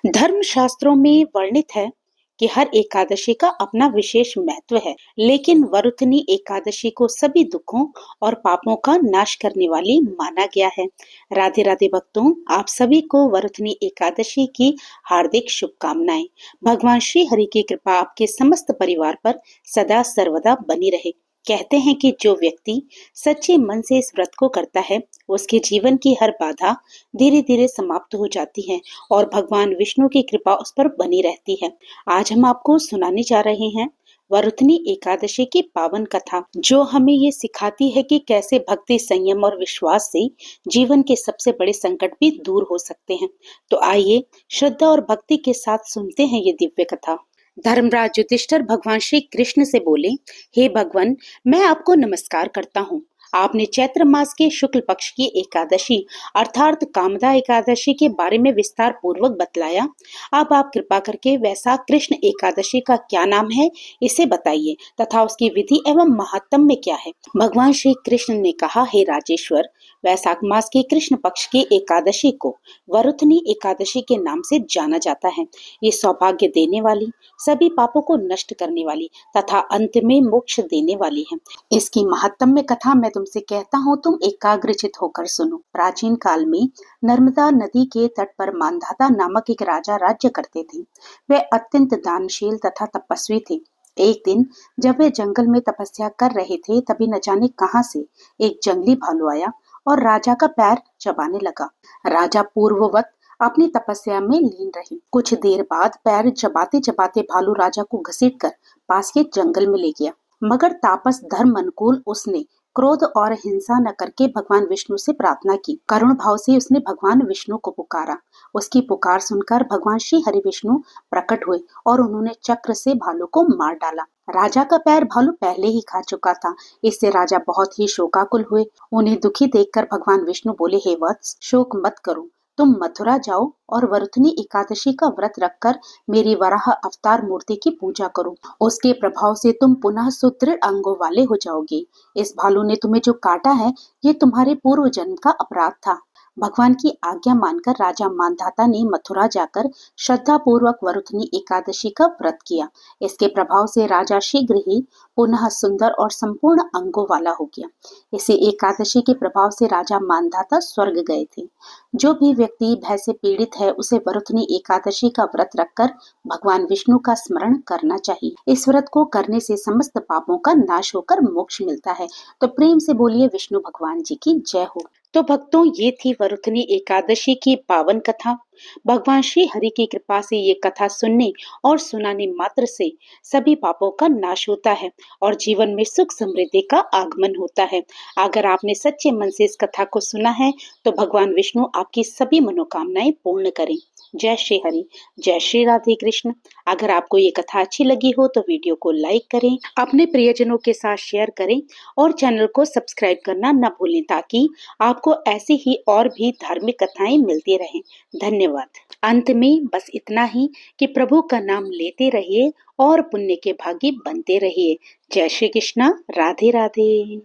धर्मशास्त्रों में वर्णित है कि हर एकादशी का अपना विशेष महत्व है, लेकिन वरुथनी एकादशी को सभी दुखों और पापों का नाश करने वाली माना गया है। राधे राधे भक्तों, आप सभी को वरुथनी एकादशी की हार्दिक शुभकामनाएं। भगवान श्री हरि की कृपा आपके समस्त परिवार पर सदा सर्वदा बनी रहे। कहते हैं कि जो व्यक्ति सच्चे मन से इस व्रत को करता है, उसके जीवन की हर बाधा धीरे धीरे समाप्त हो जाती है और भगवान विष्णु की कृपा उस पर बनी रहती है। आज हम आपको सुनाने जा रहे हैं वरुथनी एकादशी की पावन कथा, जो हमें ये सिखाती है कि कैसे भक्ति, संयम और विश्वास से जीवन के सबसे बड़े संकट भी दूर हो सकते हैं। तो आइए श्रद्धा और भक्ति के साथ सुनते हैं ये दिव्य कथा। धर्मराज युधिष्ठिर भगवान श्री कृष्ण से बोले, हे भगवान, मैं आपको नमस्कार करता हूँ। आपने चैत्र मास के शुक्ल पक्ष की एकादशी अर्थात कामदा एकादशी के बारे में विस्तार पूर्वक बतलाया। अब आप कृपा करके वैशाख कृष्ण एकादशी का क्या नाम है, इसे बताइए तथा उसकी विधि एवं महात्म में क्या है। भगवान श्री कृष्ण ने कहा, हे राजेश्वर, वैशाख मास की कृष्ण पक्ष की एकादशी को वरुथनी एकादशी के नाम से जाना जाता है। ये सौभाग्य देने वाली, सभी पापों को नष्ट करने वाली तथा अंत में मोक्ष देने वाली है। इसकी महात्म्य कथा मैं तुमसे कहता हूँ, तुम एकाग्रचित होकर सुनो। प्राचीन काल में नर्मदा नदी के तट पर मांधाता नामक एक राजा राज्य करते थे। वे अत्यंत दानशील तथा तपस्वी थे। एक दिन जब वे जंगल में तपस्या कर रहे थे, तभी न जाने कहां से एक जंगली भालू आया और राजा का पैर चबाने लगा। राजा पूर्ववत अपनी तपस्या में लीन रही। कुछ देर बाद पैर चबाते चबाते भालू राजा को घसीटकर पास के जंगल में ले गया, मगर तापस धर्म अनुकूल उसने क्रोध और हिंसा न करके भगवान विष्णु से प्रार्थना की। करुण भाव से उसने भगवान विष्णु को पुकारा। उसकी पुकार सुनकर भगवान श्री हरि विष्णु प्रकट हुए और उन्होंने चक्र से भालू को मार डाला। राजा का पैर भालू पहले ही खा चुका था। इससे राजा बहुत ही शोकाकुल हुए। उन्हें दुखी देखकर भगवान विष्णु बोले, हे वत्स, शोक मत करो। तुम मथुरा जाओ और वरुथनी एकादशी का व्रत रखकर मेरी वराह अवतार मूर्ति की पूजा करो। उसके प्रभाव से तुम पुनः सुदृढ़ अंगों वाले हो जाओगे। इस भालू ने तुम्हें जो काटा है, ये तुम्हारे पूर्व जन्म का अपराध था। भगवान की आज्ञा मानकर राजा मांधाता ने मथुरा जाकर श्रद्धा पूर्वक वरुथनी एकादशी का व्रत किया। इसके प्रभाव से राजा शीघ्र ही पुनः सुंदर और संपूर्ण अंगों वाला हो गया। इसी एकादशी के प्रभाव से राजा मांधाता स्वर्ग गए थे। जो भी व्यक्ति भय से पीड़ित है, उसे वरुथनी एकादशी का व्रत रखकर भगवान विष्णु का स्मरण करना चाहिए। इस व्रत को करने से समस्त पापों का नाश होकर मोक्ष मिलता है। तो प्रेम से बोलिए विष्णु भगवान जी की जय हो। तो भक्तों, ये थी वरुथनी एकादशी की पावन कथा। भगवान श्री हरि की कृपा से ये कथा सुनने और सुनाने मात्र से सभी पापों का नाश होता है और जीवन में सुख समृद्धि का आगमन होता है। अगर आपने सच्चे मन से इस कथा को सुना है, तो भगवान विष्णु आपकी सभी मनोकामनाएं पूर्ण करें। जय श्री हरि, जय श्री राधे कृष्ण। अगर आपको ये कथा अच्छी लगी हो तो वीडियो को लाइक करें, अपने प्रियजनों के साथ शेयर करें और चैनल को सब्सक्राइब करना न भूलें, ताकि आपको ऐसी ही और भी धार्मिक कथाएं मिलती रहें। धन्यवाद। अंत में बस इतना ही कि प्रभु का नाम लेते रहिए और पुण्य के भागी बनते रहिए। जय श्री कृष्णा, राधे राधे।